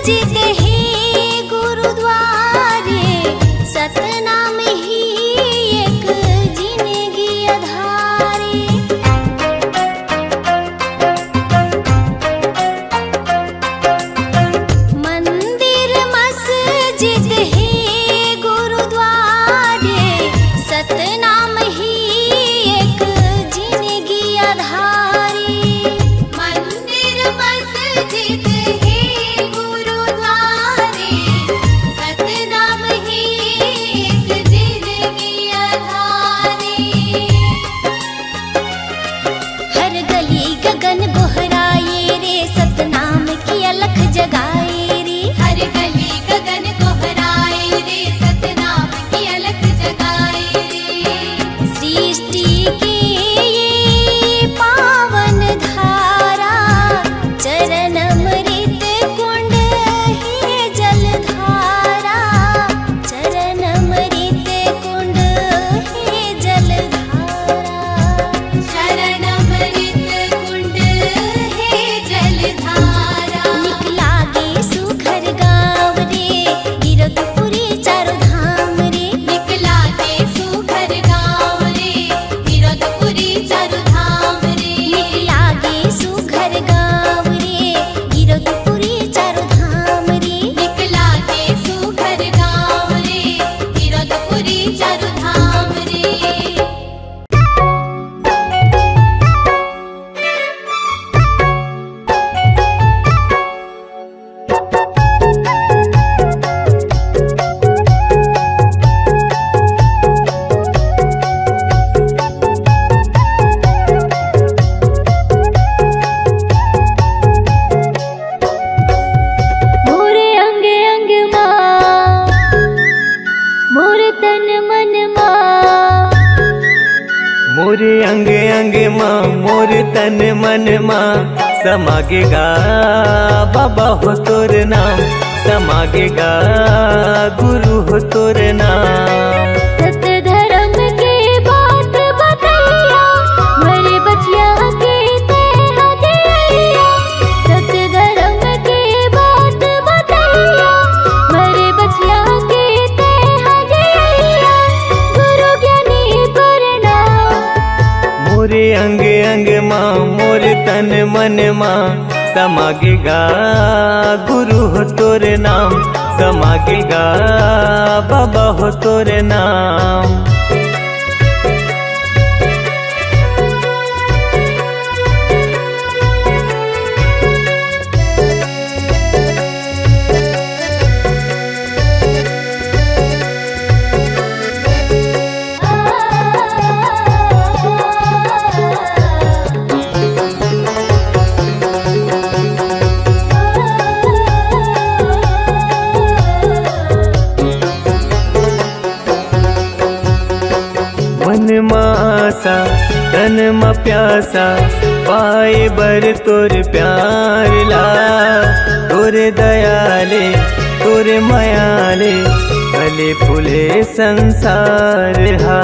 मस्जिद है गुरुद्वारे, सतनाम ही एक जिंदगी अधारे। मंदिर मस्जिद है गुरुद्वारे, सतनाम ही एक जिंदगी अधारे। मंदिर मस्जिद है गुरुद्वारे, सतनाम ही एक जिंदगी अधारे। हर गली गगन गोहराए रे, सतनाम की अलख जगाए रे। हर गली गगन गोहराए रे, सतनाम की अलख जगाए रे। सृष्टि की ये पावन धारा, चरण अमृत कुंड है जलधारा। चरण अमृत कुंड है जलधारा। शरण अमृत कुंड है जलधारा। निकला गे सुघर गाँव रे, गिरधपुरी चारों धाम रे। निकला गे सुघर गाँव रे, गिरधपुरी चारों धाम रे। निकला गे सुघर गाँव रे, गिरधपुरी चारों धाम रे। निकला गे सुघर गाँव रे, गिरधपुरी चारों धाम रे। मोरे अंग अंग माँ, मोरे तन मन माँ। मोरे अंग अंग माँ, मोर तन मन माँ, समागेगा बाबा हो तोर नाम, समागेगा गुरु हो तोर नाम। सत धर्म के बात बतैया, मरे बचिया के तेहा दिया। सत धर्म के बात बतैया, मरे बचिया के तेहा दिया। गुरु ज्ञानी प्रणाम। मोरे अंग अंग माँ, मोर तन मन माँ, समागेगा गुरु हो तोर नाम, समागेगा बाबा हो तोर नाम। मन मासा तन म प्यासा, पाए बर तोर प्यार ला। तोरे दयाले तोरे मयाले, फले फूले संसार हा।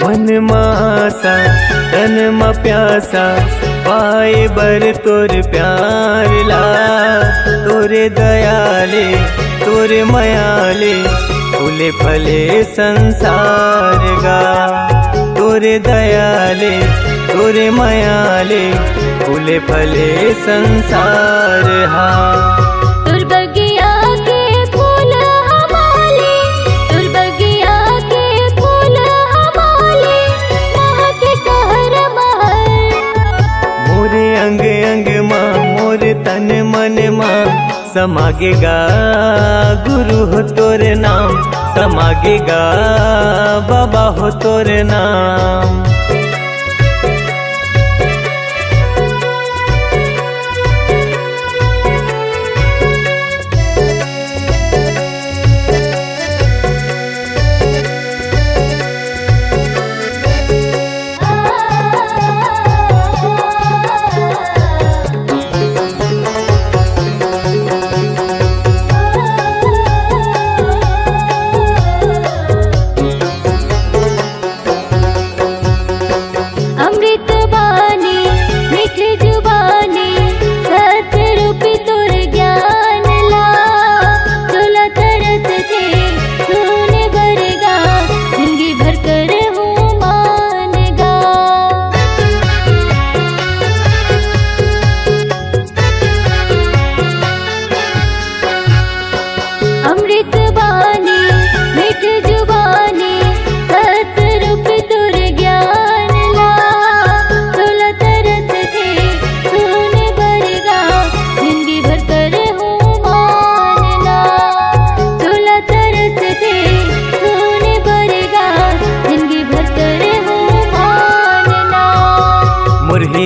मन मासा तन म प्यासा, पाए बर तोर प्यार ला। तोरे दयाले तोरे मयाले, फूले फले संसार गा। तोरे दयाले तोरे मयाले, फूले फले संसार हा। तुर बगिया के फूल हमारे, तुर बगिया के फूल हमारे, महक कहर महर। मोरे अंग अंग माँ, मोर तन मन माँ, समागेगा गुरु हो तोर नाम, समागेगा बाबा हो तोर नाम।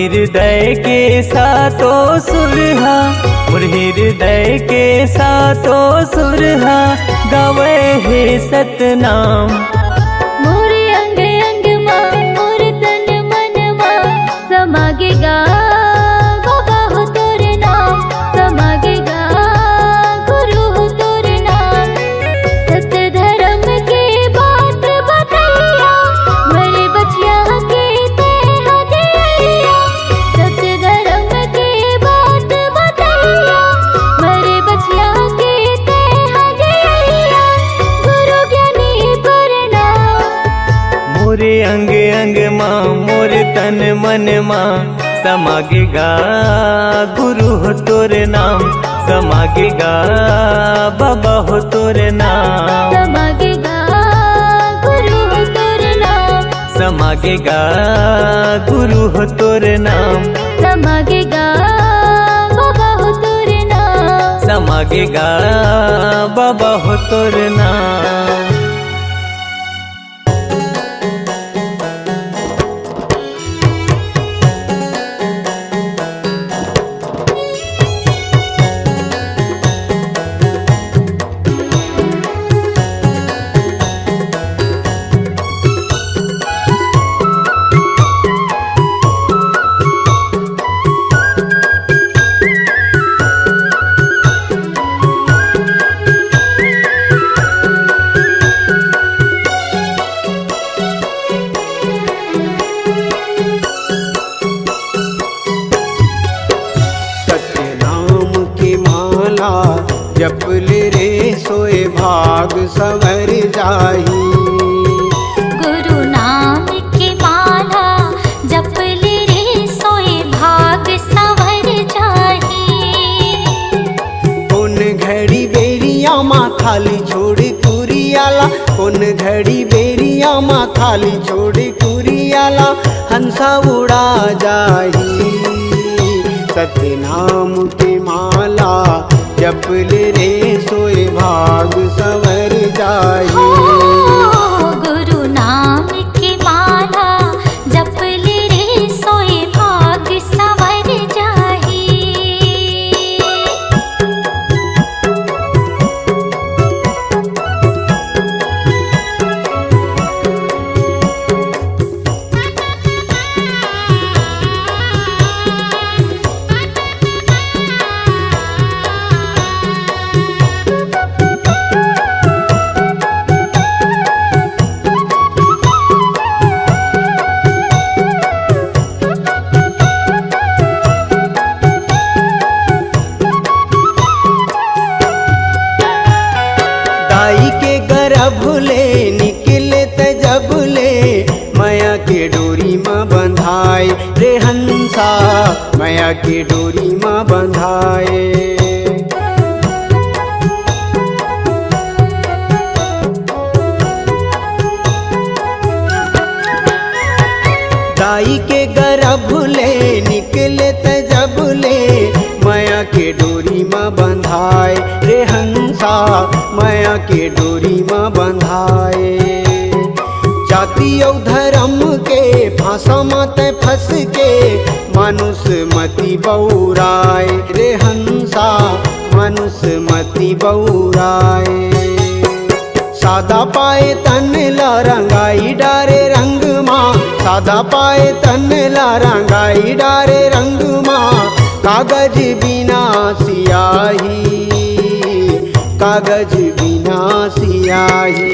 हृदय के सातों सुरहा, मोर हृदय के सातों सुरहा गावे हे सतनाम। मोरे अंग अंग माँ मोर तन मन माँ समागेगा बाबा हो तोर नाम, समागेगा गुरु हो तोर नाम। सत्य धर्म के बात बतैया मरे बचिया के तेहा दिया। सत्य धर्म के बात बतैया मरे बचिया के तेहा दिया। गुरु ज्ञानी प्रणाम। मोरे अंग अंग माँ मोर तन मन माँ समागेगा गुरु हो तोर नाम, समागेगा बाबा हो तोर नाम। समागेगा गुरु हो तोर नाम, समागेगा गुरु हो तोर नाम, समागेगा बाबा हो तोर नाम। समागेगा बाबा हो तोर नाम। जप ले रे सोए भाग सवर जाही। गुरु नाम की माला जप ले रे सोए भाग सवर जाही। कौन घड़ी बेरिया माँ खाली छोड़ कुरियाला, कौन घड़ी बेरिया माँ खाली छोड़ कुरियाला हंसा उड़ा जाही। सत्य नाम की माला जप ले रे सोए भाग सवर जाही। गुरु नाम की माला जप ले रे सोए भाग सवर जाही। दाई के गर्भ ले निकले त जब ले माया के डोरी माँ बंधाए रे हंसा, माया के डोरी माँ बंधाए। दाई के गर्भ ले निकले त जब ले माया के डोरी माँ बंधाए रे हंसा, माया के डोरी माँ बंधाए। जाति और धर्म के फांसा मत फंस के मानुष मति बौराए रे हंसा, मानुष मति बौराए। सादा पाए तन ला रंगाई डारे रंग माँ, सादा पाए तन ला रंगाई डारे रंग माँ। कागज बिना सियाही, कागज बिना सियाही।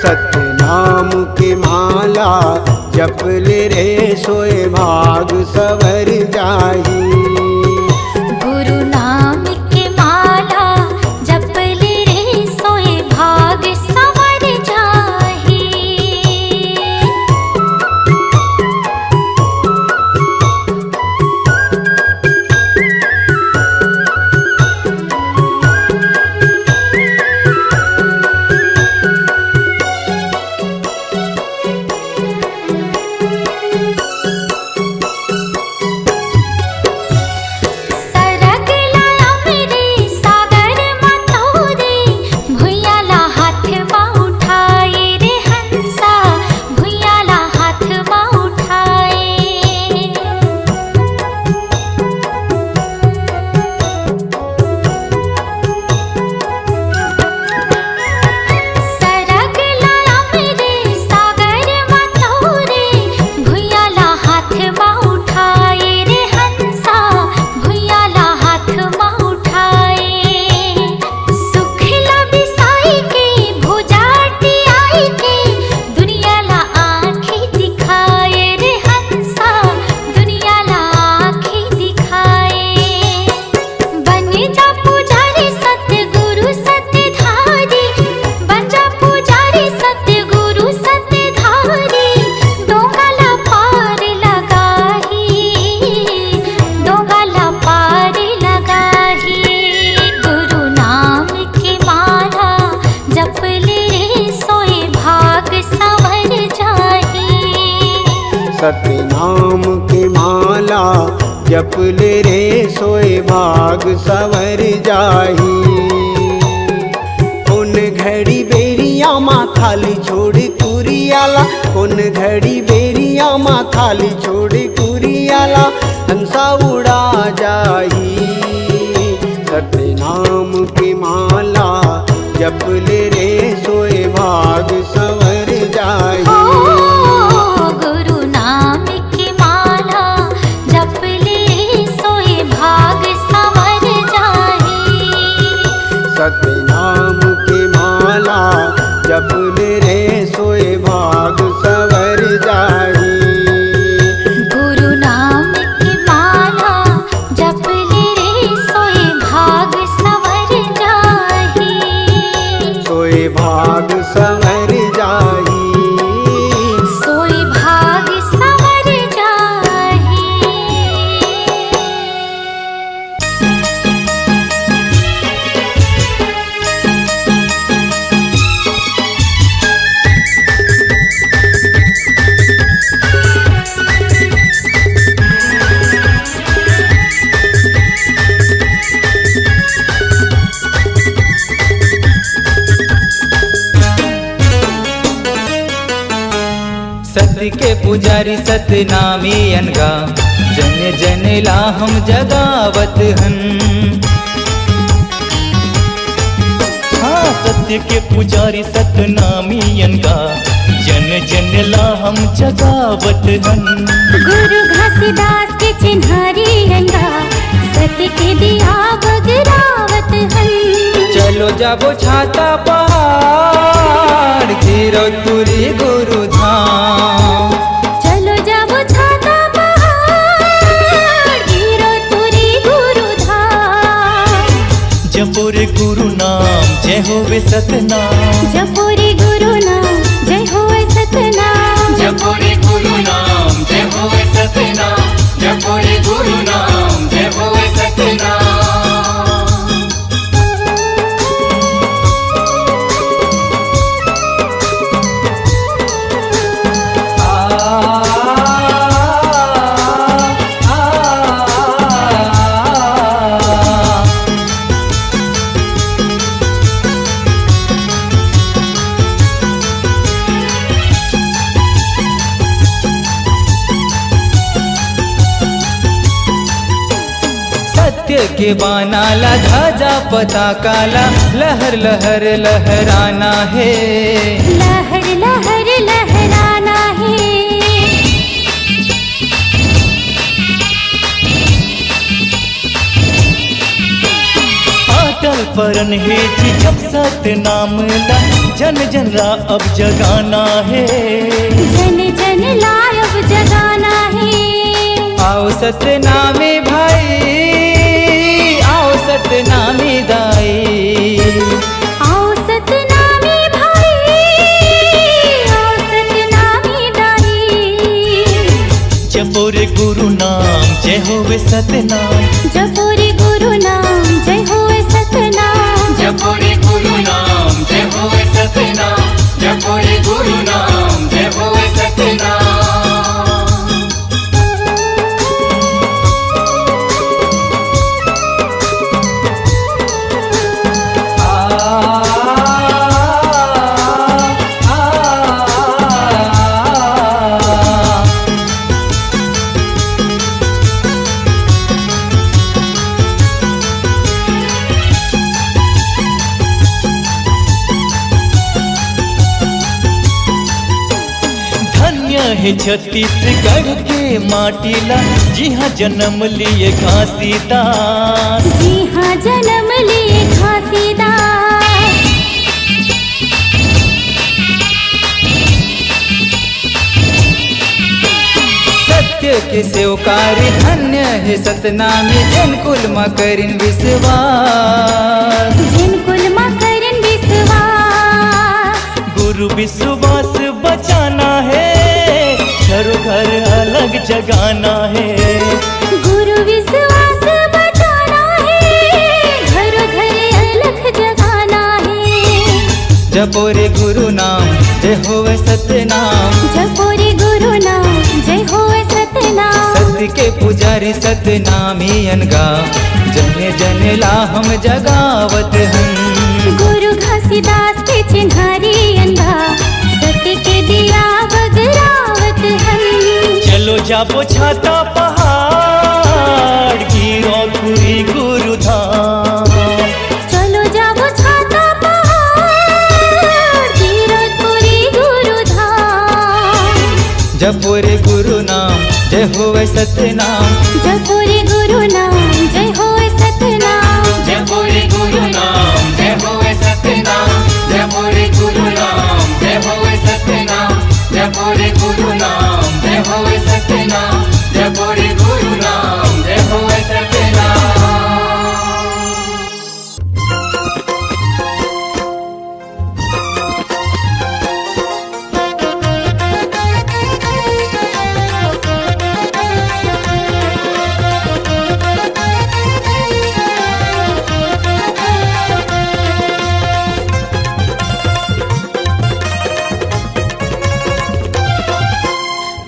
सत्य नाम के माला जप ले रे सोए भाग सवर जाही। गुरु नाम की माला जप ले रे सोए भाग सवर जाही। सतनाम के माला जप ले रे सोए भाग सवर जाही। उन घड़ी बेरिया माँ खाली छोड़ कुरियाला, उन घड़ी बेरिया माँ खाली छोड़ कुरियाला, हंसा उड़ा जाही। सतनाम के माला जप ले रे सोए भाग सवर जाही। ओ गुरु नाम की माला जप ले सोए भाग संवर जाही। सतनाम के माला जप ले रे सोए भाग सवर जाही। गुरु नाम की माला जप ले रे सोए भाग संवर जाही। सोए भाग सवर जाही। सोए भाग संवर जाही। सत्य के पुजारी सतनामी अनगा, जन जन ला हम जगावत हन। हाँ, सत्य के पुजारी सतनामी अनगा, जन जन ला हम जगावत हन। गुरु घासीदास के चिन्हारी रंगा, सत्य के दिया बगरावत हन। चलो जाबो छाता पहाड़ गिरौतपुरी गुरु धाम। चलो जाबो छाता पहाड़ गिरौतपुरी गुरु धाम। जपो रे गुरु नाम जय होवे सतनाम। जपो रे गुरु नाम जय होवे सतनाम। जपो रे गुरु नाम जय होवे सतनाम। जपो रे गुरु नाम जय होवे सतनाम। सत्य के बानाला ध्वजा पताकाला, लहर लहर लहराना है। लहर लहर लहराना है। अटल परन है जी जब सतनाम ला, जन जन ला अब जगाना है। जन जन लायब जगाना है। आओ सतनामी भाई, आओ सतनामी दाई। आओ सतनामी भाई, आओ सतनामी दाई। जपो रे गुरु नाम जय होवे सतनाम। जपो रे गुरु नाम जय होवे सतनाम। जपो रे गुरु नाम जय होवे सतनाम। जपो रे गुरु नाम जय होवे सतनाम। है छत्तीसगढ़ के माटीला, जी हाँ जन्म लिए घासीदास। जी हाँ जन्म लिए घासीदास। सत्य के सेवकारी धन्य है सतनामी, जिन कुल मा करिन विश्वास। जिन कुल मा करिन विश्वास। गुरु विश्वास बचाना है, घरों घर अलग जगाना है। गुरु विश्वास बचाना है, घरों घर अलग जगाना है। जपो रे गुरु नाम जय होवे सतनाम। जपो रे गुरु नाम जय हो पुजारी सतनामी अनगा जन जन ला हम जगावत हन। गुरु घासीदास के चिन्हारी अनगा सत्य के दिया बगरावत हन। चलो जाबो छाता पहाड़ गिरो खुरी गुरुधाम। चलो जाबो छाता पहाड़ गिरतपुरी गुरुधाम। जपो रे गुरु नाम जय होवे सतनाम। जपो रे गुरु नाम जय होए सतनाम। जपो रे गुरु नाम जय होवे सतनाम। जपो रे गुरु नाम जय होवे सतनाम। जपो रे गुरु नाम जय होवे सतनाम। जपो रे गुरु नाम जय होवे सतनाम।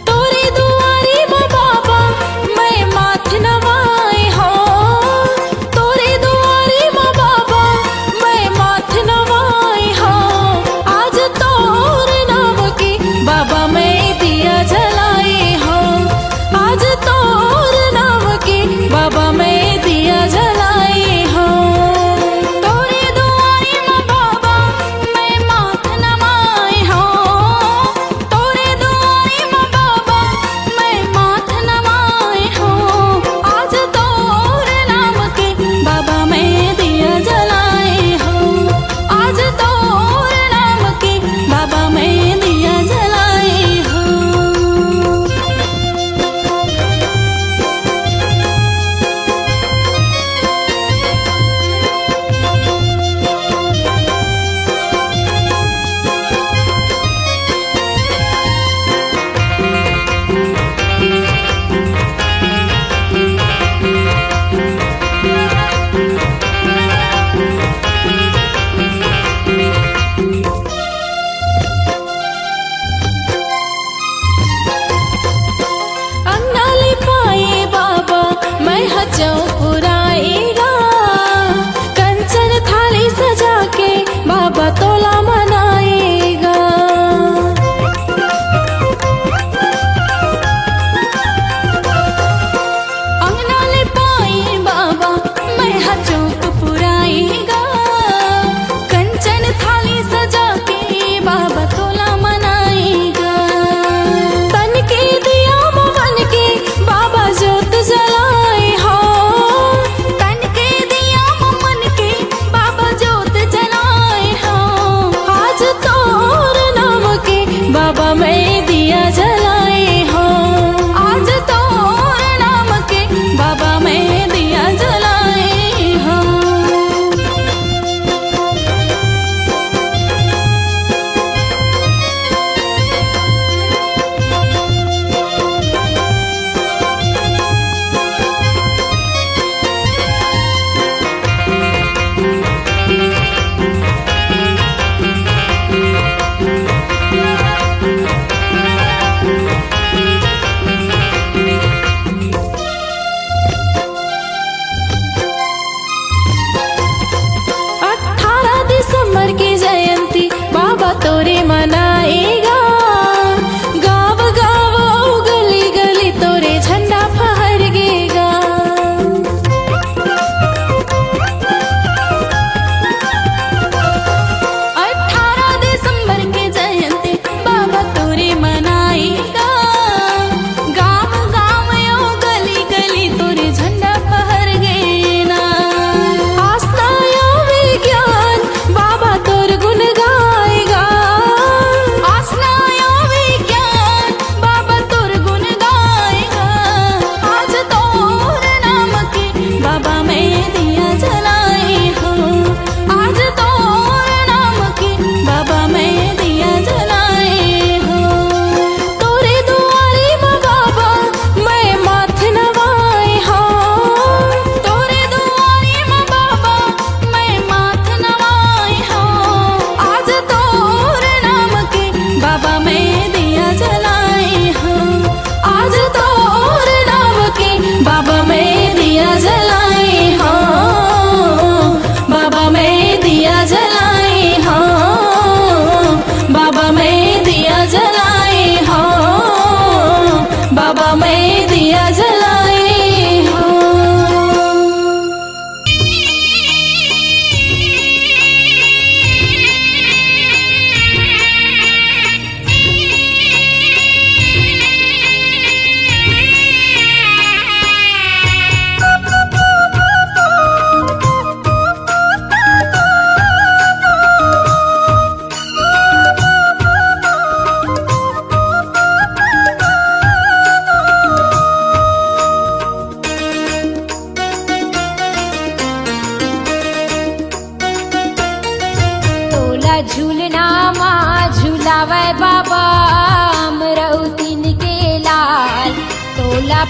तोरे दुआरी वो बाबा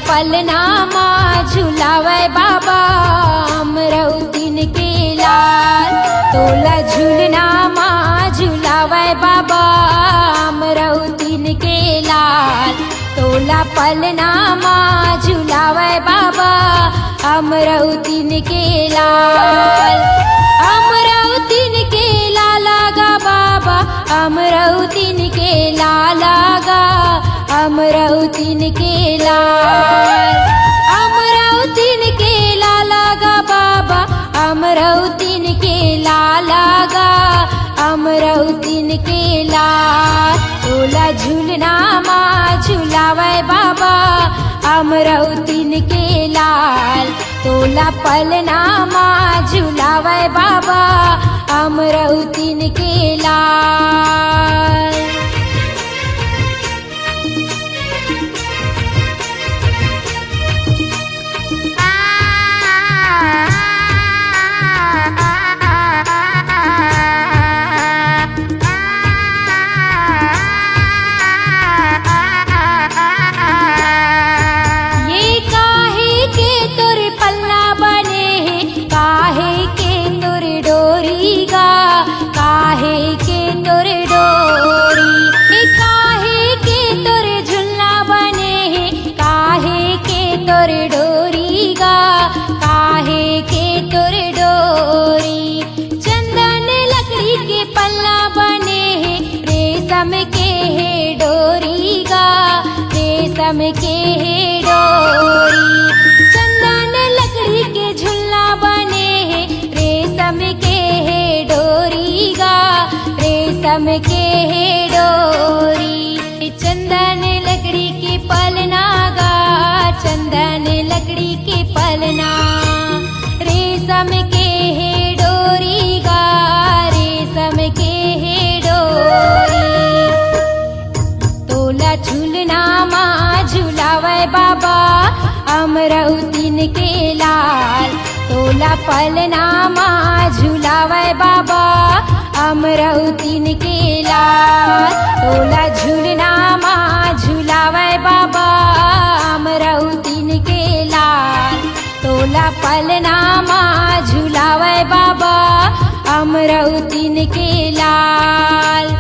पलनामा झुलावे बाबा अमरौतीन के लाल तोला झूलनामा झुलावे बाबा अमरौतीन के लाल तोला पलनामा झुलावे बाबा अमरौतीन के लाल अमरौतीन के लाला गा बाबा अमरौतीन के लाला गा अमरौतीन के लाल अमरौतीन के लाला गा बाबा अमरौतीन के लाला गा अमरौतीन के लाल तोला झूलनामा झुलावे बाबा अमरौतीन के लाल तोला पलनामा झुलावे बाबा अमरौतीन के लाल रेशम के है डोरी चंदन लकड़ी के झुल्ला बने हैं रेशम के है डोरी गा रेशम के है डोरी चंदन लकड़ी के पलना गा चंदन लकड़ी के पलना रेशम के है डोरी गा रेशम के है डोरी तोला झूलनामा झुलावे बाबा अमरौतीन के लाल तोला पलनामा झुलावे बाबा अमरौतीन के लाल तोला झूलनामा झुलावे बाबा अमरौतीन के लाल तोला पलनामा झुलावे बाबा अमरौतीन के लाल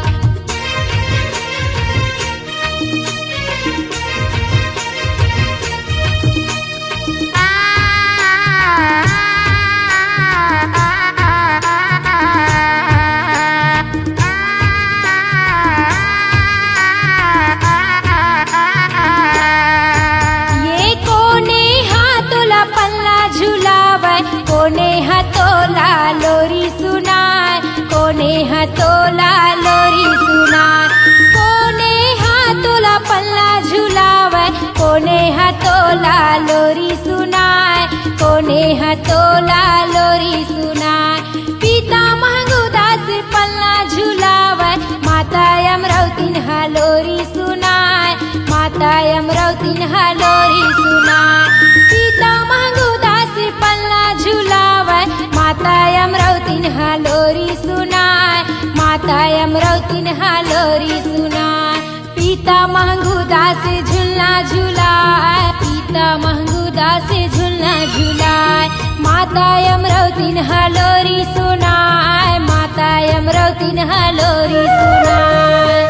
कोने हतोला लोरी सुनाए कोने हतोला लोरी सुनाए कोने हाथोला पल्ला झुलावे कोने हतोला लोरी सुनाए कोने हतोला लोरी सुनाए पिता महंगुदास पल्ला झुलावे माता अमरौतीन हलोरी सुनाए माता अमरौतीन हलोरी सुनाए पिता महंगुदास पल्ला झुलावे माता अमरौतीन हलोरी सुनाए माता अमरौतीन हलोरी सुनाए पिता महंगुदास झुलना झुलाए पिता महंगुदास झुलना झुलाए माता अमरौतीन हलोरी सुनाए माता अमरौतीन हलोरी सुनाए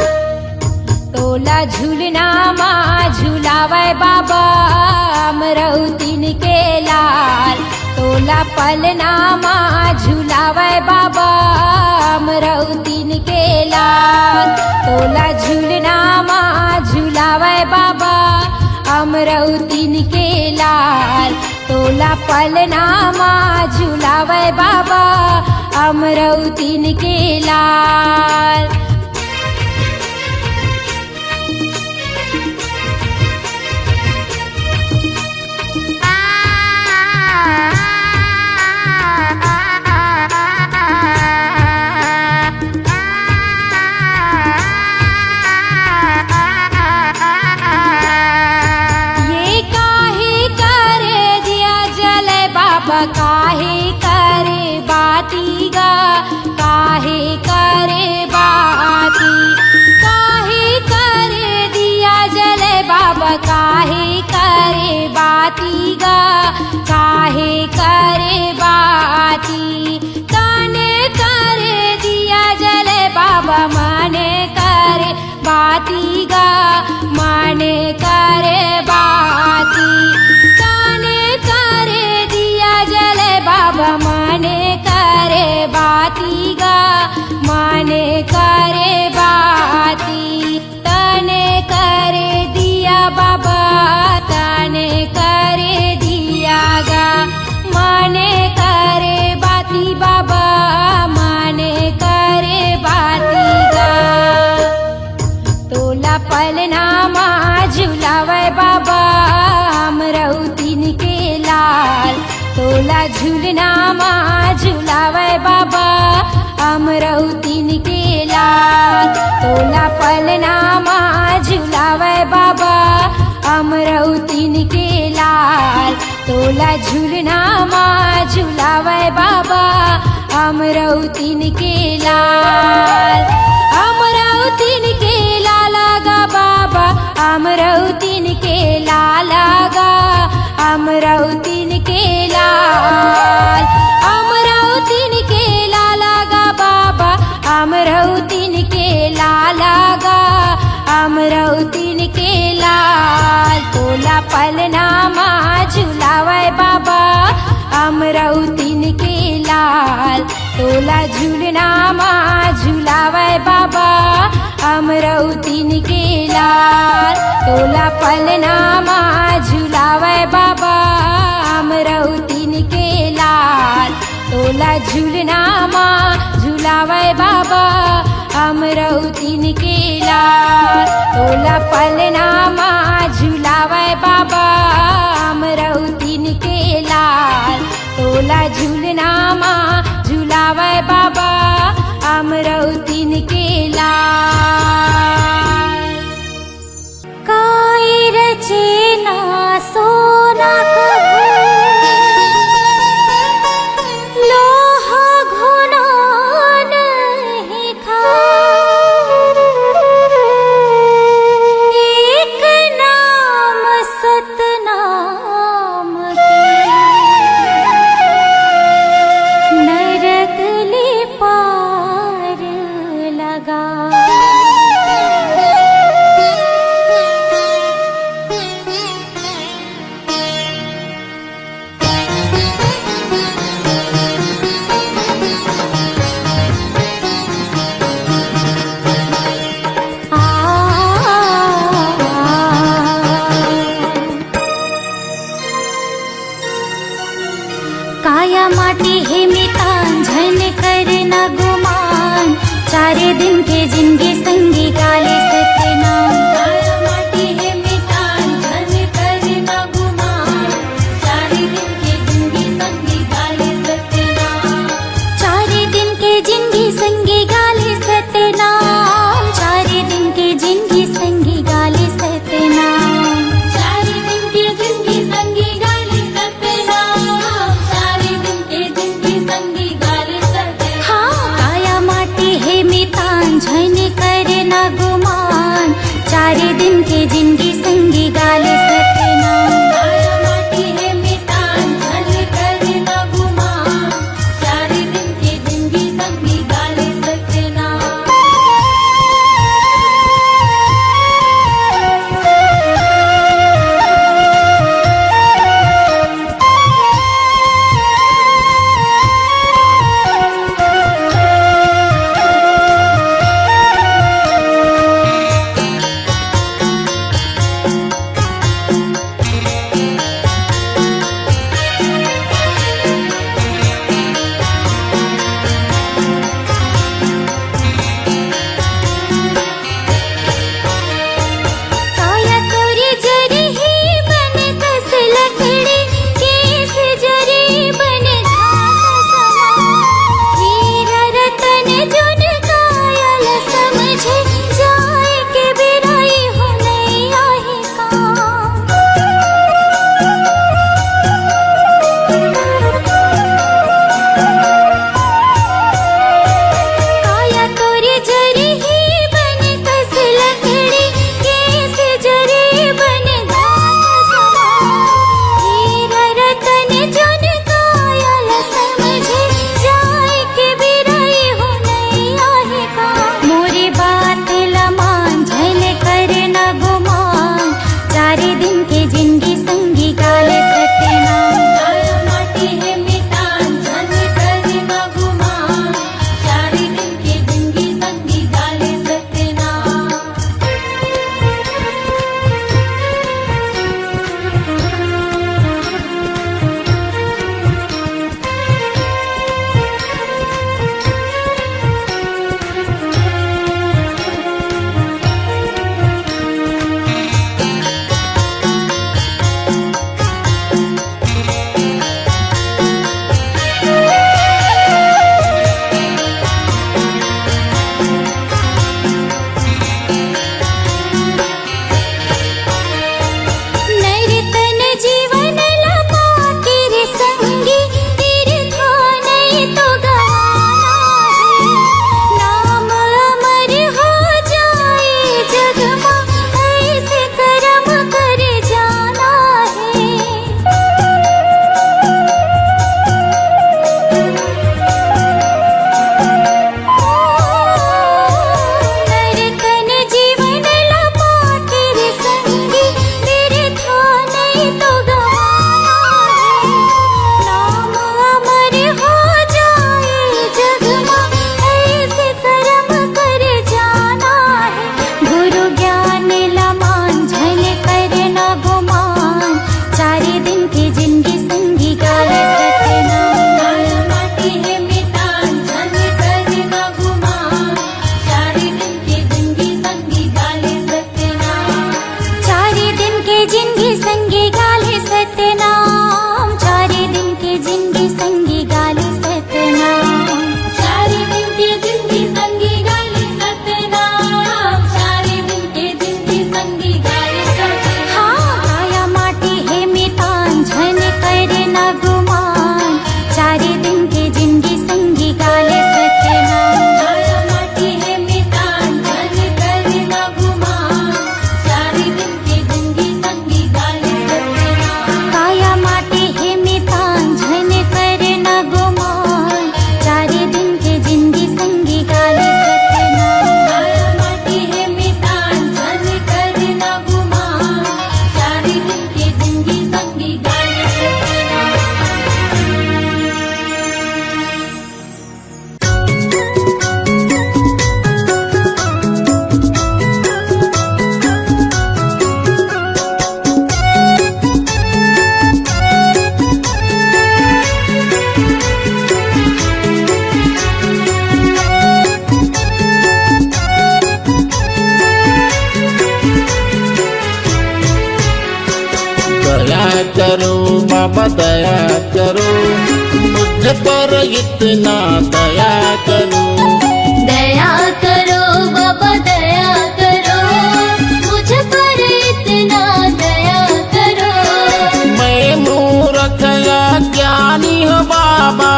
तोला झूलनामा झुलावे बाबा अमरौतीन के लाल तोला पलनामा झुलावे बाबा अमरौतीन के लाल तोला झूलनामा झुलावे बाबा अमरौतीन के लाल तोला पलनामा झुलावे बाबा अमरौतीन के लाल काहे करे बाती गा काहे करे बाती काहे करे दिया जले बाबा काहे करे बाती गा काहे करे बाती तने करे दिया जले बाबा माने करे बाती गा माने करे बाती तने करे दिया जले बाबा माने करे बाती गा माने करे बाती तने करे दिया बाबा तने करे दिया गा माने करे बाती बाबा माने करे बाती गा तोला पलनामा झुलावे बाबा अमरौतीन के लाल तोला झूलनामा झुलावे बाबा अमरौतीन के लाल तोला पलनामा झुलावे बाबा अमरौतीन के लाल तोला झूलनामा झुलावे बाबा अमरौतीन के लाल अमरौतीन के लाला गा बाबा अमरौतीन के लाला गा अमरौतीन के लाल अमरौतीन के लाला गा बाबा अमरौतीन के लाला गा अमरौतीन के लाल तोला पलनामा झुलावे बाबा अमरौतीन के लाल तोला झूलनामा झुलावे बाबा अमरौतीन के लाल तोला पलनामा झुलावे बाबा अमरौतीन के लाल तोला झूलनामा झुलावे बाबा अमरौतीन के लाल तोला पलनामा झुलावे बाबा अमरौतीन के लाल तोला झूलनामा झुलावे बाबा अमरौतीन के लाल काय रचे ना सोना कभू लोह घुना नहीं खाए एक नाम सतनाम के नरक ले पार लगा काया माटी है मितान झन करना गुमान चारे दिन के जिंदगी संगी गाले सतनाम काया माटी है मितान झन करना गुमान चारे दिन के जिंदगी संगी गाले सतनाम चारे दिन के जिंदगी संगी गाले सतनाम चारे दिन के जिंदगी संगी गाले सतनाम चारे दिन के जिंदगी संगी गाले सतनाम चारे दिन के जिंदगी संगी गाले सतनाम हाँ काया माटी है मितान झन करना गुमान संगी गाले सतनाम, चारे दिन के जिंदगी संगी गाले सतनाम, चारे दिन के जिंदगी संगी गाले सतनाम, चारे दिन के जिंदगी संगी गाले सतनाम। हाँ काया माटी है मितान झन करे ना गुमान, चारे दिन के जिंदगी संगी गाले सतनाम, काया माटी है मितान झन करे ना गुमान, चारे दिन के जिंदगी संगी गाले सतनाम, काया माटी है मितान झन करे ना गुमान, चारे दिन के जिंदगी संगी गाले सतनाम, काया माटी है मितान झन करे ना गुमान, चारे दिन के जिंदगी संगी गाले सतनाम। दया करो बाबा दया करो, मुझ पर इतना दया करो। दया करो बाबा दया करो, मुझ पर इतना दया करो। मैं मूर्ख या ज्ञानी हो बाबा,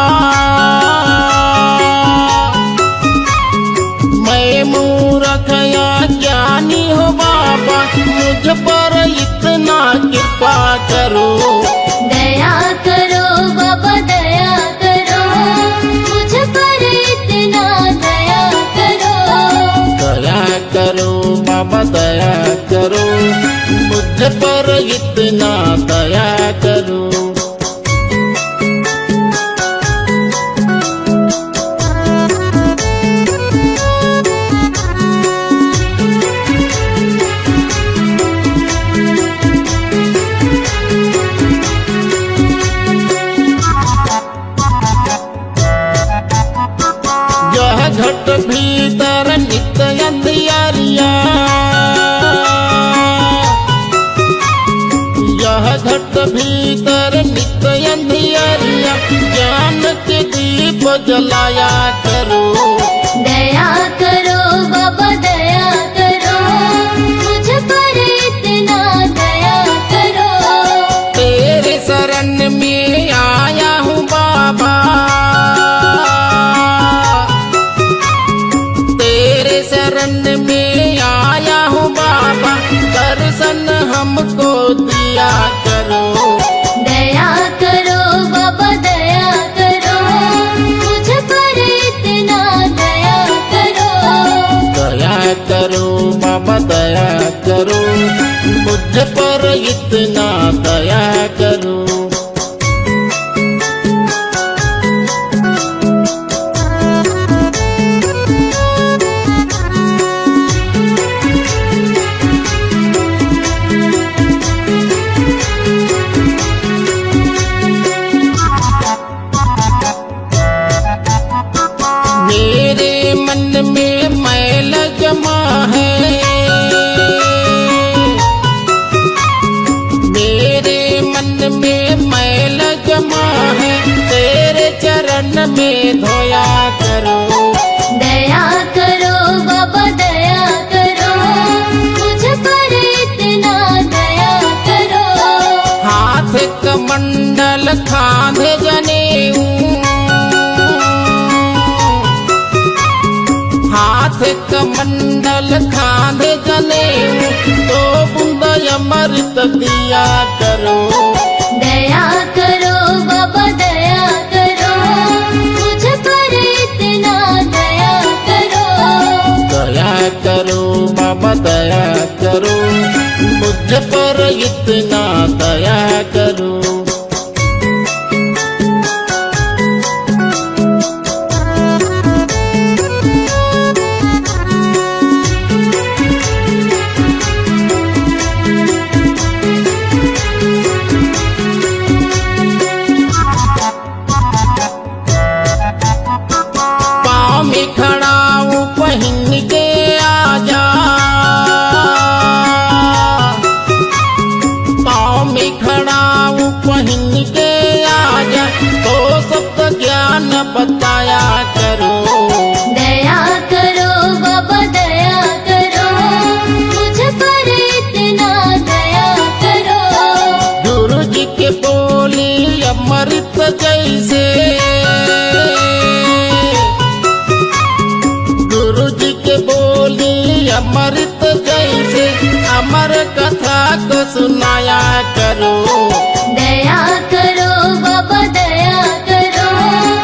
मैं मूर्ख या ज्ञानी हो बाबा, मुझ पर इतना कृपा करो। दया करो बाबा दया करो, मुझ पर इतना दया करो। दया करो बाबा दया करो, मुझ पर इतना दया करो। यह घट भीतर नित्य अंधियारिया, यह घट भीतर नित्य अंधियारिया, ज्ञान के दीप जलाया करो। दया करो बाबा दया करो, मुझ पर इतना दया करो। तेरे शरण में आया हूँ बाबा, तेरे शरण में आया हूँ बाबा, दर्शन हमको दिया करो। दया करो बाबा दया करो, मुझ पर इतना दया करो। दया करो बाबा दया करो, मुझ पर इतना दया करो। मेरे मन में मैल जमा है, मेरे मन में मैल जमा है, तेरे चरण में धोया करो। दया करो बाबा दया करो, मुझ पर इतना दया करो। हाथ कमंडल खांधे जनेऊ, हाथ कमंडल खांधे जनेऊ, तो बूंद अमृत दिया करो। दया करो बाबा दया करो, मुझ पर इतना दया करो। दया करो बाबा दया करो, मुझ पर इतना दया करो। पाँव में खड़ा हूँ पहन के आजा, पाँव में बताया करो। दया करो बाबा दया करो, मुझ पर इतना दया करो। गुरु जी के बोली अमृत जैसे, गुरु जी के बोली अमृत जैसे, अमर कथा को सुनाया करो। दया करो बाबा दया करो,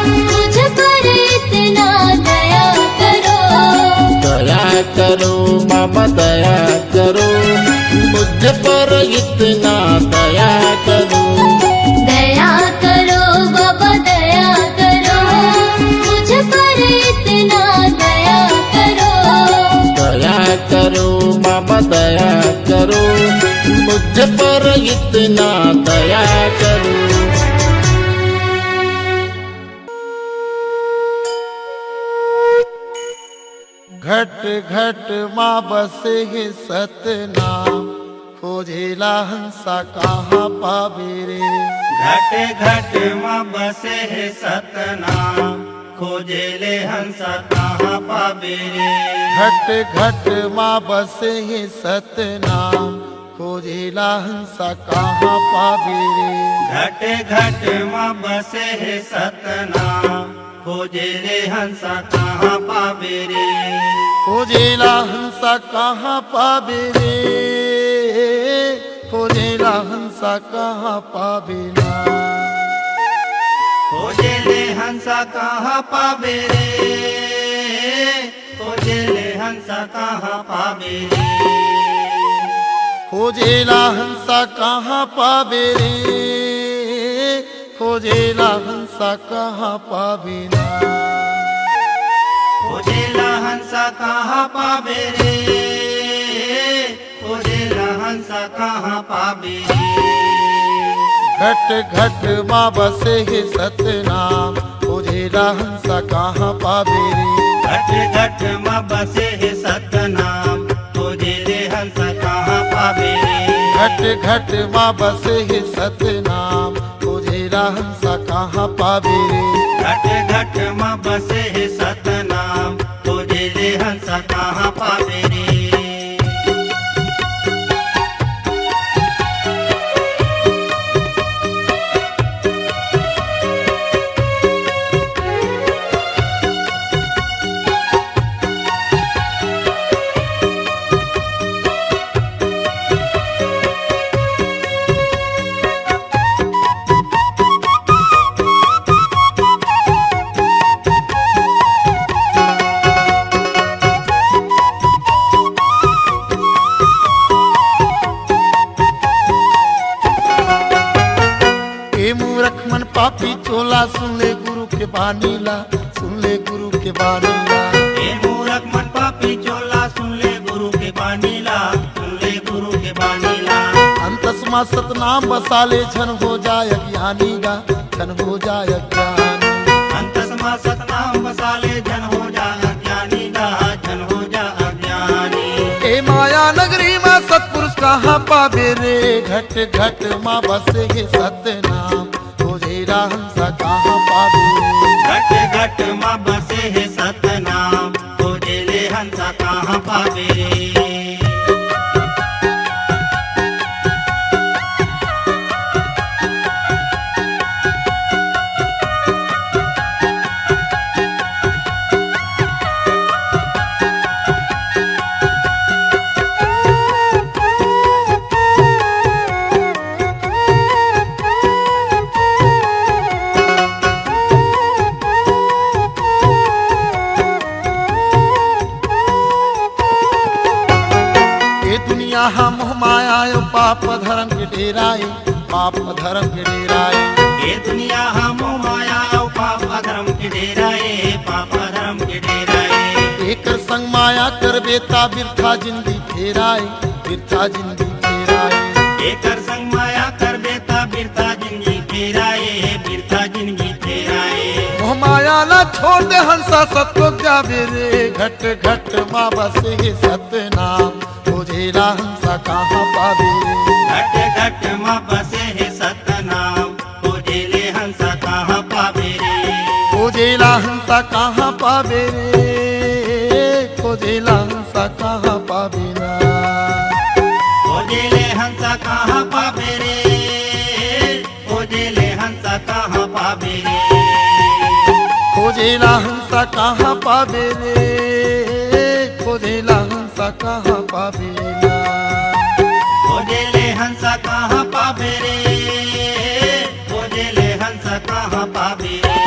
मुझ पर इतना दया करो। दया करो बाबा दया करो, मुझ पर इतना दया करो। दया करो बाबा दया करो, मुझ पर इतना दया करो। दया करो बाबा दया करो, मुझ पर इतना दया करो। घट घट माँ बसे है सतनाम, खोजेला हंसा कहाँ पावे रे। घट घट माँ बसे है सतनाम, खोजेले हंसा कहाँ पावे रे। घट घट माँ बसे है सतनाम, खोजेला हंसा कहाँ पावे रे। घट घट माँ बसे है सतनाम, खोजेले हंसा कहाँ पावे रे। खोजेला हंसा कहाँ पावे रे, खोजेला हंसा कहाँ पावे ना। खोजेले हंसा कहाँ पावे रे, खोजेले हंसा कहाँ पावे रे। खोजेला हंसा कहाँ पावे रे, खोजेला हंसा कहाँ पावे ना। खोजेला हंसा कहाँ पावे रे, खोजेला हंसा कहाँ पावे रे। घट घट माँ बसे है सतनाम, खोजेला हंसा कहाँ पावे रे। घट घट माँ बसे है सतनाम, खोजेले हंसा कहाँ पावे रे। घट घट माँ बसे है सतनाम, खोजेला हंसा कहाँ पावे रे। घट घट माँ बसे है सतनाम, खोजेले हंसा कहाँ पावे रे। पापी चोला सुन ले गुरु के बानीला, सुन ले गुरु के बानीला। ए मूरख मन पापी चोला सुन ले गुरु के बानीला, सुन ले गुरु के बानीला। अंतस्मा सतनाम बसाले छन हो जाय अज्ञानी गा, छन हो जाय अज्ञानी। अंतस्मा सतनाम बसाले छन हो जाय अज्ञानी गा, छन हो जाय अज्ञानी। ए माया नगरी में सतपुरुष कहाँ पावे रे। घट घट माँ बसे है सतनाम, खोजेला हंसा कहाँ पावे रे। घट घट माँ बसे है सतनाम, खोजेले हंसा कहाँ पावे रे। हम माया पाप धर्म के डेराए, पाप धर्म के डेराए। ये दुनिया हम माया पाप धर्म के डेराए, पाप धर्म के डेराए। एक संग माया कर बेता बिरथा जिंदगी फेराए, बिरथा जिंदगी फेराए। एक संग माया कर बेता बिरथा जिंदगी फेराए, बिरथा जिंदगी फेराए। मोह माया ना छोड़ दे हंसा सबको जावे रे। घट घट माँ बसे है सतनाम, खोजेला हंसा कहाँ पावे रे। घट घट माँ बसे है सतनाम, खोजेले हंसा कहाँ पावे रे। खोजेला हंसा कहाँ पावे रे, खोजेला हंसा कहाँ पावे ना। खोजेले हंसा कहाँ पावे रे, खोजेले हंसा कहाँ पावे रे। खोजेला हंसा कहाँ पावे रे, खोजेला हंसा कहाँ पावे ना। खोजेले हंसा कहाँ पावे रे, खोजेले हंसा कहाँ पावे रे।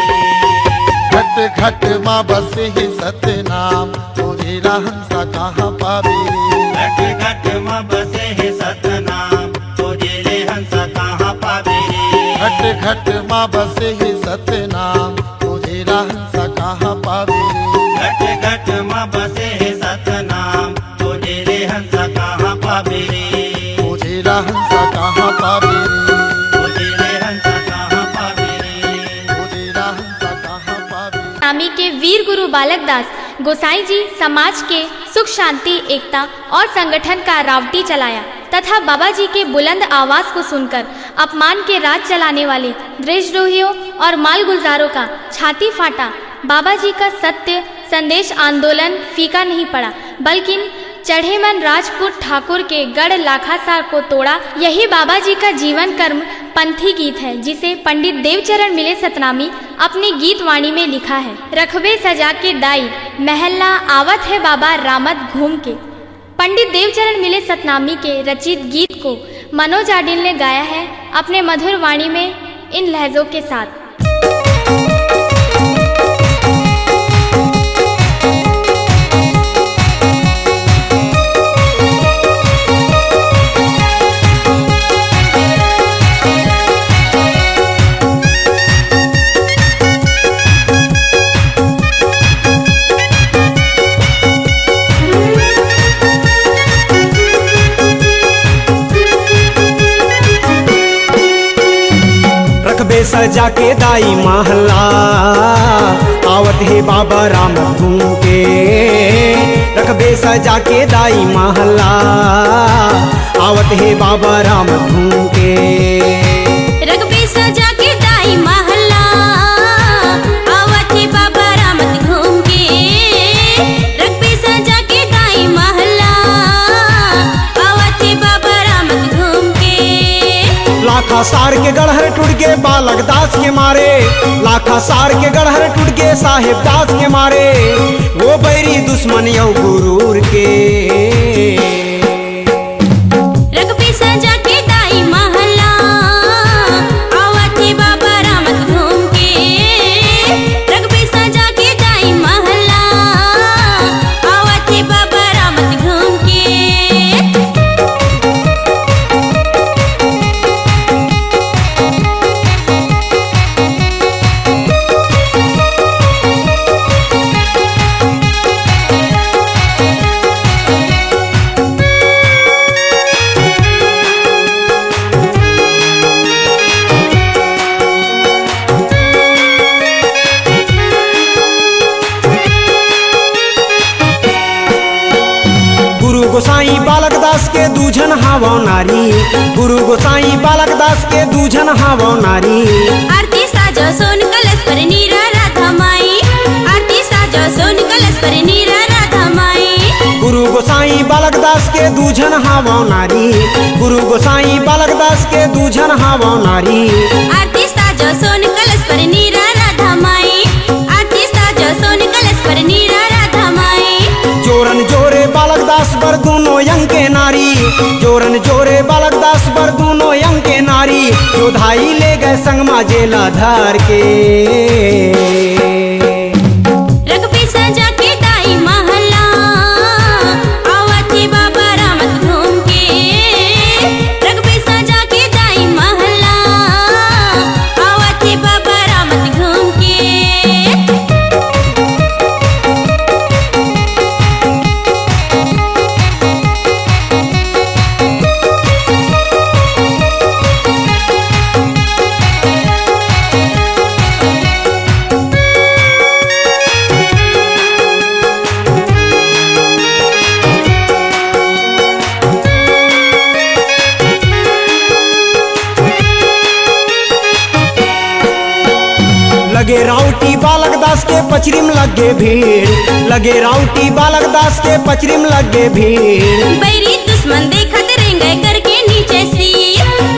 घट घट माँ बसे हे सतनाम, खोजेला हंसा कहाँ पावे रे। घट घट माँ बसे हे सतनाम, खोजेले हंसा कहाँ पावे रे। घट घट माँ बसे हे सतनाम, खोजेला हंसा कहाँ पावे रे। घट घट माँ बसे हे सतनाम, खोजेले हंसा कहाँ पावे रे। खोजेला हंसा कहाँ पावे रे, खोजेले हंसा कहाँ पावे रे। खोजेला हंसा कहाँ पावे रे। नामी के वीर गुरु बालक दास गोसाई जी समाज के सुख शांति एकता और संगठन का रावटी चलाया तथा बाबा जी के बुलंद आवाज को सुनकर अपमान के राज चलाने वाले देशद्रोहियों और माल गुलजारों का छाती फाटा। बाबा जी का सत्य संदेश आंदोलन फीका नहीं पड़ा, बल्कि चढ़े मन राजपूत ठाकुर के गढ़ लाखासार को तोड़ा। यही बाबा जी का जीवन कर्म पंथी गीत है, जिसे पंडित देवचरण मिले सतनामी अपनी गीत वाणी में लिखा है। रखबे सजा के दाई महल्ला आवत है बाबा रामत घूम के। पंडित देवचरण मिले सतनामी के रचित गीत को मनोज आडिल ने गाया है अपने मधुर वाणी में इन लहजों के साथ। सजा के दाई महल्ला आवत है बाबा राम घूम के। रखबे सजा के दाई महल्ला आवत है बाबा राम घूम के। रखबे सजा के दाई महल्ला आवत है बाबा राम घूम के। रखबे सजा के दाई महल्ला आवत है बाबा राम घूम के। लाखा सार के गढ़हर टूट के बालक दास के मारे, लाखा सार के गढ़हर टूट के साहेब दास के मारे। वो बैरी दुश्मन यौ गुरूर के। रखबे सजा के दाई महल्ला आवत है बाबा राम घूम के। रखबे सजा के दाई महल्ला आवत है बाबा राम घूम के। गोसाई बालक दास के दूझन हावो नारी, गुरु गोसाई बालक दास के दूझन हावो नारी। आरती साजो सोन कलश पर नीरा राधा माई। आरती साजो सोन कलश पर नीरा राधा माई। गुरु गोसाई बालक दास के दूझन हावो नारी, गुरु गोसाई बालक दास के दूझन हावो नारी। आरती साजो सोन कलश पर नीरा राधा माई। आरती साजो सोन कलश पर नीरा राधा माई। जोरन जोरे बालक दास बर दोनों यंग के नारी, जोरन जोरे बालक दास बर दोनों यंग के नारी। जोधाई ले गए संग मा जेला धार के। रखबे सजा के दाई महल्ला आवत है बाबा राम घूम के। रखबे सजा के दाई महल्ला आवत है बाबा राम घूम के। लगे राउटी बालक दास के पचरीम लगे भीड़, लगे राउटी बालक दास के पचरीम लगे भीड़। बैरी दुश्मन देखत रहेंगे करके नीचे से,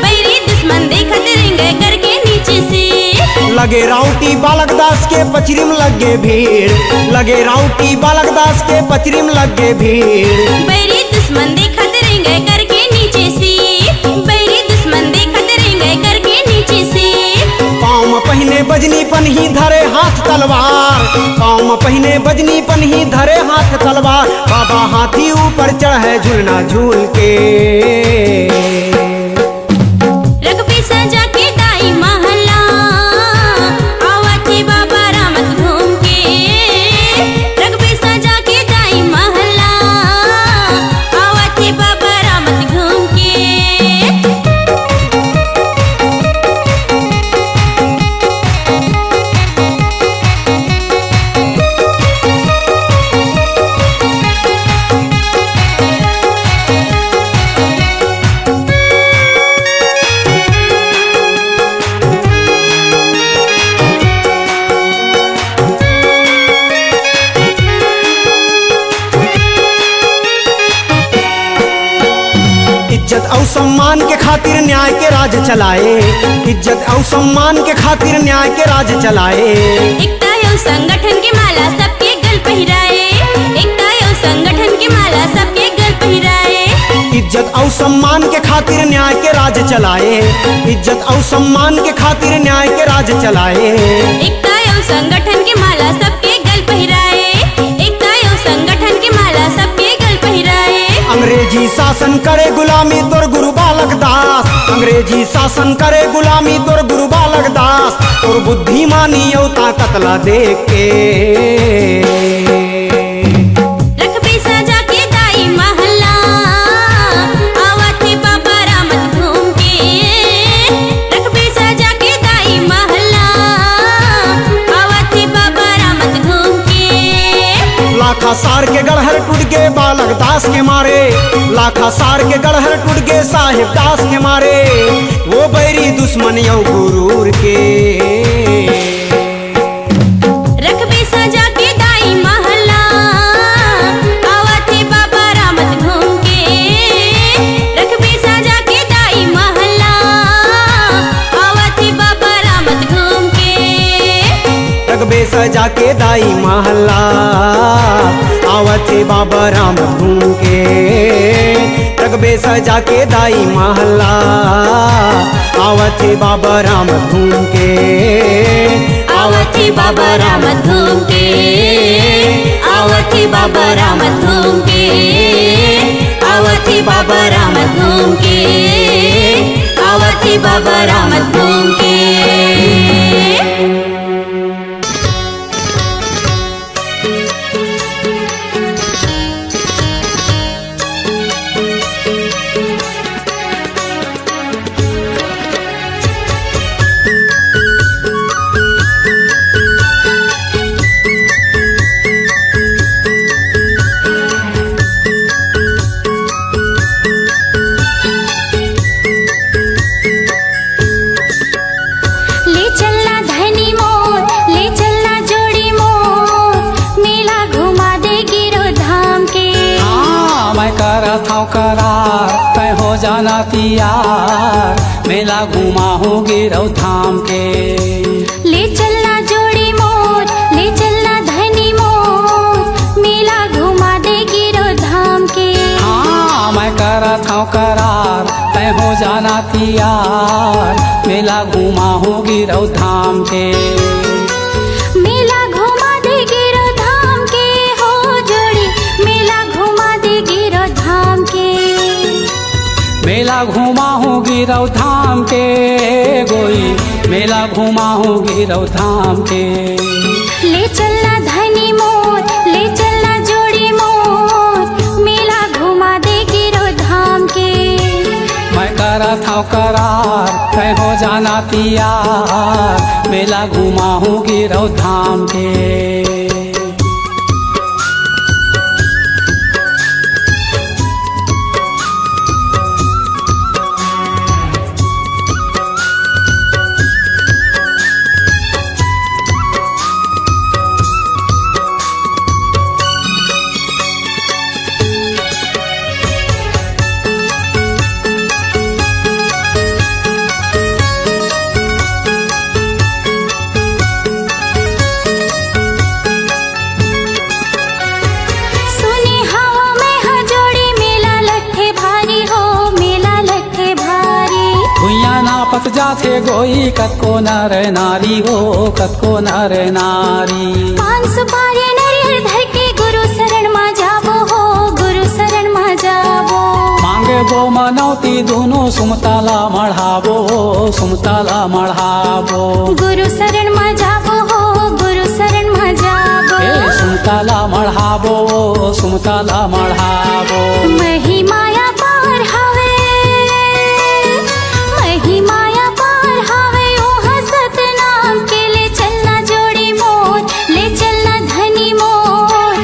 बैरी दुश्मन देखत रहेंगे करके नीचे से। लगे राउटी बालक दास के पचरीम लगे भीड़, लगे राउटी बालक दास के पचरीम लगे भीड़। बैरी दुश्मन देखत रहेंगे करके नीचे से, बैरी दुश्मन देखत रहेंगे करके नीचे से। पाँव में पहिने बजनी पन्ही धरे हाथ तलवार, पाँव में पहिने बजनी पन्ही धरे हाथ तलवार। बाबा हाथी ऊपर चढ़े झूलना झूल के, रघुपी सजा के दाई महला, आवते बाबा रामत घूम के। रघुपी सजा के दाई महला, आवते बाबा रामत घूम के। इज्जत और सम्मान के खातिर न्याय के राज चलाए, इज्जत और सम्मान के खातिर न्याय के राज चलाए। एकता यो संगठन की माला सबके गल पहिराए, एकता यो संगठन की माला सबके गल पहिराए। इज्जत और सम्मान के खातिर न्याय के राज चलाए, इज्जत और सम्मान के खातिर न्याय के राज चलाए। एकता यो संगठन की माला सबके गल पहिराए, एकता यो संगठन की माला सबके गल पहिराए। अंग्रेजी शासन करे गुलामी तोर गुरु बालक दास, अंग्रेजी शासन करे गुलामी तोर गुरु बालक दास। और बुद्धिमानी औता कतला देख के, रघुपी सजा के दाई महला, आवते बाबा रामत घूम के। रघुपी सजा के दाई महला, आवते बाबा रामत घूम के। लाखा सार के गढ़हर टूट के बालक दास के मारे, लाखा सार के गढ़हर टूट के साहिब दास के मारे। वो बैरी दुश्मन यौ गुरूर के, रघुपी सजा के दाई महला, आवते बाबा रामत घूम के। रघुपी सजा के दाई महला, आवते बाबा रामत घूम के। रघबे सजा के दाई महला, आवते बाबा राम घूम के। रघबे सजा के दाई महला, आवते बाबा राम घूम के। आवते बाबा रामत घूम के, आवते बाबा रामत घूम के। आवते बाबा रामत घूम के, आवते बाबा रामत घूम के। करार तय हो जाना तियार, मेला घुमा हो गिरौ थाम के। ले चलना जोड़ी मोर, ले चलना धनी मोर, मेला घुमा दे गिरो धाम के। हाँ मैं करत हूँ करार तय हो जाना तियार, मेला घुमा हो गिरौ धाम के। मेला घुमा दे गिरो धाम के हो जोड़ी, मेला घुमा दे गिरो धाम के। मेला घुमा हो गिरौ धाम के गोई, मेला घुमा हो गिरौ धाम के। ले चलना धनी मोर, ले चलना जोड़ी मोर, मेला घुमा दे गिरो धाम के। मैं करत हूँ करार तय हो जाना तियार, मेला घुमा हो गिरौ धाम के। नापत जाथे गोई कतको नर नारी हो कतको नर नारी। पान सुपारी नरियर धर के गुरु शरण मा जाबो हो गुरु शरण मा जाबो। मांगे बो मनौती दोनों सुमताला मढ़ाबो सुमताला मढ़ाबो। गुरु शरण मा जाबो हो गुरु शरण मा जाबो। सुमताला मढ़ाबो सुमताला मढ़ाबो। महिमाया पार हवे महिमाया पार हवे ओहा सतनाम के ले चलना जोड़ी मोर ले चलना धनी मोर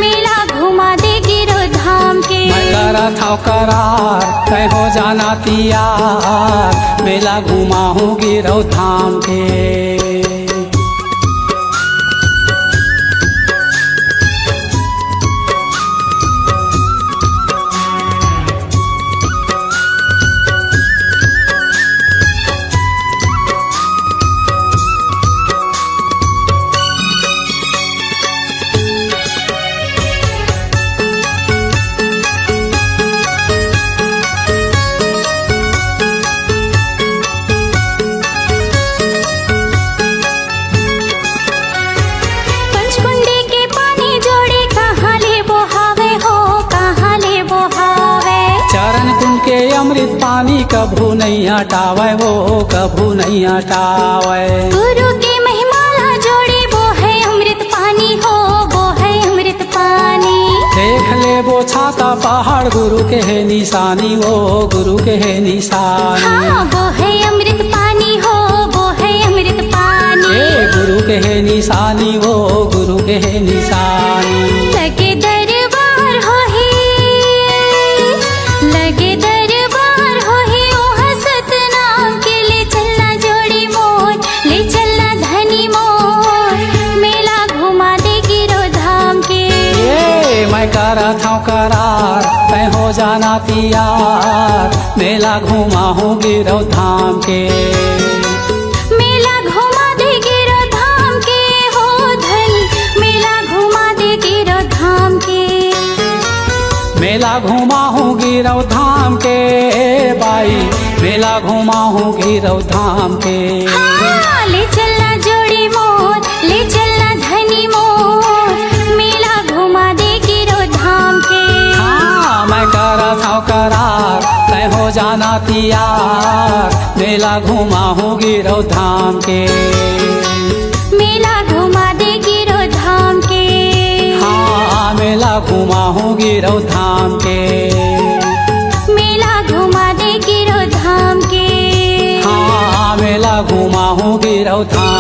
मेला घुमा दे गिरो धाम के। मैं करा था करार तय हो जाना तियार मेला घुमा हूँ गिरौ धाम के। अमृत पानी कभू नहीं हटावे वो कभू नहीं हटावे। गुरु की महिमाला जोड़ी वो है अमृत पानी हो वो है अमृत पानी। देख ले वो छाता पहाड़ गुरु के है निशानी वो गुरु के है निशानी। हाँ वो है अमृत पानी हो वो है अमृत पानी। गुरु के है निशानी वो गुरु के है निशानी। लगे दरबार हो ही लगे करा था करार तय हो जाना तियार मेला घुमा हूँ गिरौ धाम के। मेला घुमा दे गिरो धाम के हो धनी मेला घुमा दे गिरो धाम के। मेला घुमा हूँ गिरौ धाम के बाई मेला घुमा हूँ गिरौ धाम के। हाँ, ले चलना जोड़ी मोर ले चलना धनी मोर मेला घुमा दे धाम के। हाँ मैं करा था करार तय हो जाना तियार मेला घुमा हूँ गिरौ धाम के। मेला घुमा दे गिरो धाम के। हाँ मेला घुमा हूँ गिरौ धाम के। मेला घुमा दे गिरो धाम के। हाँ मेला घुमा हूँ गिरौ धाम